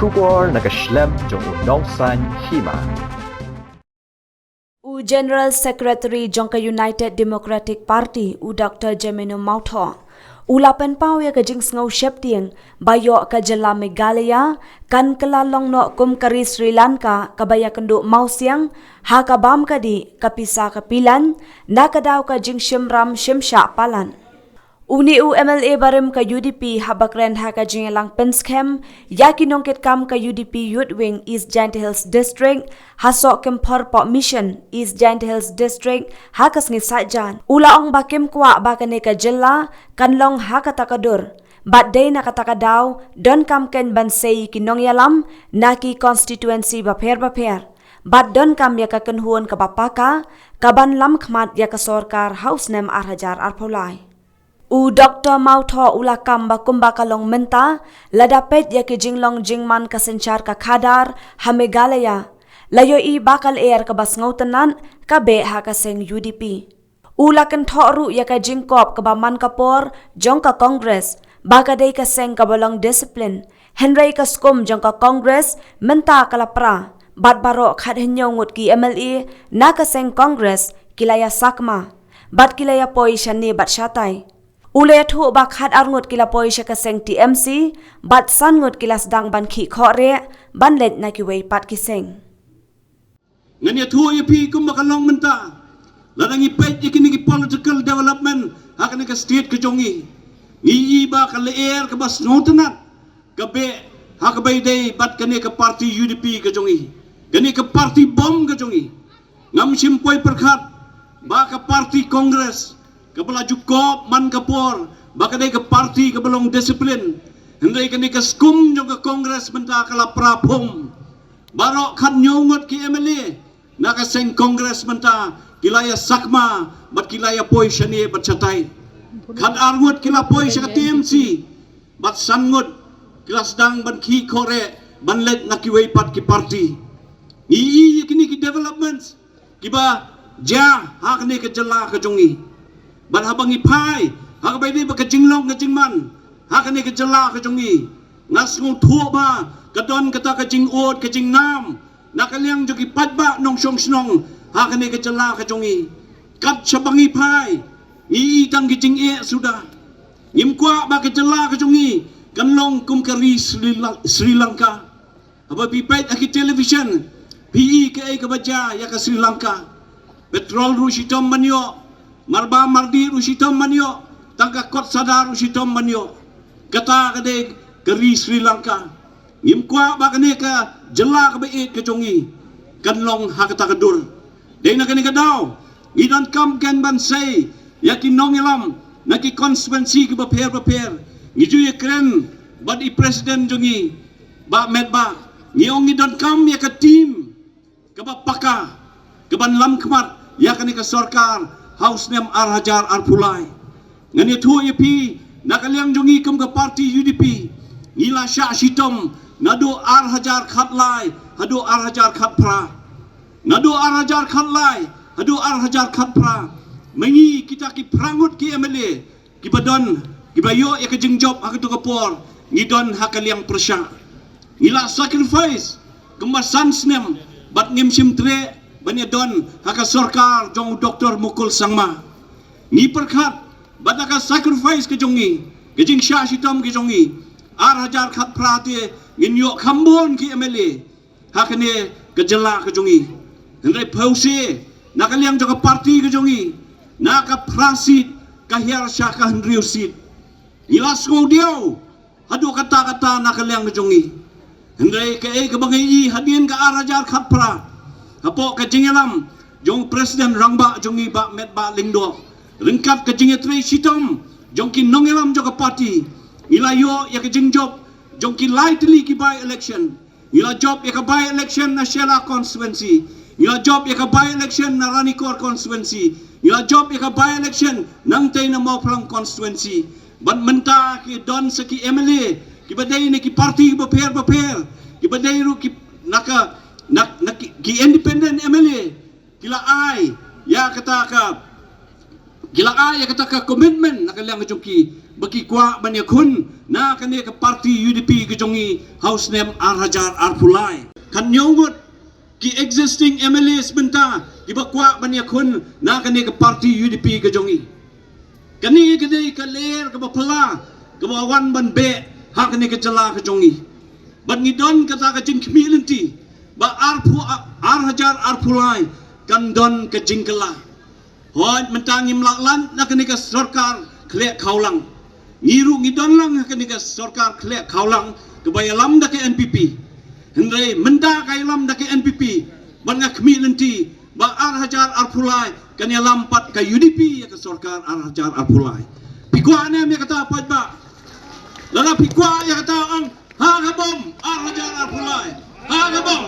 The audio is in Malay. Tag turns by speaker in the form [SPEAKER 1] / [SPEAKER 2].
[SPEAKER 1] Shubor nakaslem jong Nausan Hima.
[SPEAKER 2] General Secretary Jongka United Democratic Party Dr. Jamino Mautho ulapan pau ya kajing ngau septiang bayo ka jela Meghalaya kan kelalong no kumkari Sri Lanka kabaya kendo mausiang ha kabam kadi kapisa kapilan nakadaw kajing shimram shimsha palan uni MLA barem ka UDP habakren ha kajing lang penskem yaki nongket kam ka UDP Youth Wing East Giant Hills District hasok kempar po mission East Giant Hills District hakas ngi sajan ulaong bakem kwa bakane ka jela kanlong hakatakadur bat day nakatakadaw don kam ken bansay kinong yalam naki constituency baper bat don kam ya kakenhuon ka bapaka kaban lam khmat ya ka sorkar house nem arhajar arpolai Dr. Mautho ulakam bakumba kalong menta ladapet ya ke jinglong jingman kasenchar ka khadar ha Meghalaya layo i bakal air ka basngau tenan ka be ha ka seng UDP ulakan thoru ya ka jingkop ka baman kapor jong ka Congress baka dei ka seng ka balong discipline Henry ka skum jong ka Congress menta kalapra bat baro khat henyongut ki MLA na ka seng Congress kilaya sakma bat kilaya poi shani bat shatai Ule thu ba khat arngut kila poisha ka seng TMC bat sangut kila sedang ban khi khore ban let na ki wei pat ki seng
[SPEAKER 3] ngania thu ye pi kum bakalong menta ladang ipet ye kini ki political development hakane ka state ka jongi i ba ka leer ka bas notenat ka be hak bay day bat kane ka party UDP ka jongi kane ka party bom ka jongi ngam simpoi perkhat ba ka party congress kabala jukop man kapor baka day ka party kabalong discipline henday kani ka skum jong ka congress menta kala prapom baro khan nyongot ki MLA naka seng congress menta kilaya sakma bat kilaya poi shani bat chatay khan arngot kila poi sa TMC bat sangot kila sedang ban ki kore ban let nakiway pat ki party i kini ki developments kiba ja hakne ka jala ka jongi ban habang ipai hakabay di baka jinglong ka jingman hakane ka jala ka jongi ngas ngong thuo ba kadon kata ka jingod ka jingnam nakaliang jogi padba nong song snong hakane ka jala ka jongi kat sabang ipai iitang ki jing sudah ngimkwa ba ka jala ka jongi kanlong kumkari Sri Lanka aba pipait aki television PE ka ay kabaja ya ka Sri Lanka petrol rusitom manyo marba mardi rusitom manyo tangka kot sadar rusitom manyo kata kade keri Sri Lanka ngimkwa bakane ka jela ka bait ka jongi kanlong hakata kadur day na kani kadaw idan kam ken ban say yakin nong ilam naki constituency ka baper ngiju kren bad i president jongi ba medba ngiyong idan kam ya ka team ka bapaka ka ban lam khmat ya kani ka sarkar house nem arhajar arpulai ngani thu yepi nakaliang jongi kum ka party UDP ngila sha sitom nado arhajar khatlai hado arhajar khatpra nado arhajar khatlai hado arhajar khatpra mengi kita ki prangut ki MLA ki badon ki bayo ya ka jingjob ha ka kapor ngidon hakaliang persya ngila sacrifice kemasan snem bat ngim simtre banya don haka sarkar jong doktor mukul sangma ni perkhat bataka sacrifice ke jongi ke jing sha sitom ke jongi arhajar khat prate nginyo khambon ki MLA hakane ke jela ke jongi hendai pause nakaliang jong party ke jongi naka prasit kahiar sha ka hendriusit ilas ngodiau hadu kata-kata nakaliang ke jongi hendai ke bangai hadien ka arhajar khat pra apo ka jingelam jong presiden rangba jongi ba met ba lingdo ringkat ka jingetre sitom jong ki nongelam jong ka party ilayo ya ka jingjob jong ki lightly ki by election ila job ya ka by election na Shela constituency ila job ya ka by election na Ranikor constituency ila job ya ka by election nang tay na Mauplang constituency ban menta ki don sa ki MLA ki baday ni ki party baper ki baday ru ki naka ki independent MLA kila ay ya kata ka commitment nakaliang jong ki bagi kuat banyak kun na kene ke parti UDP kejongi house name Arhajar Arpulai kan nyongut ki existing MLA sebentar ki kuat banyak kun na kene ke parti UDP kejongi kani kene ke ler ke bapala ke bawan ban be ha kene ke jela kejongi ban ngidon kata ke jing kemilenti ba Arhajar Arpulai kan don ke jingkela hoi mentangi melaklan na kene ke sarkar klek kaulang ngiru ngidon lang kene ke sarkar klek kaulang kebayalam da ke NPP hendrai menda kailam da ke NPP ban ngakmi lenti ba Arhajar Arpulai kan ya lampat ke UDP ya ke sarkar Arhajar Arpulai pikwa ne me kata apa ba lala pikwa ya kata ang ha bom Arhajar Arpulai ha bom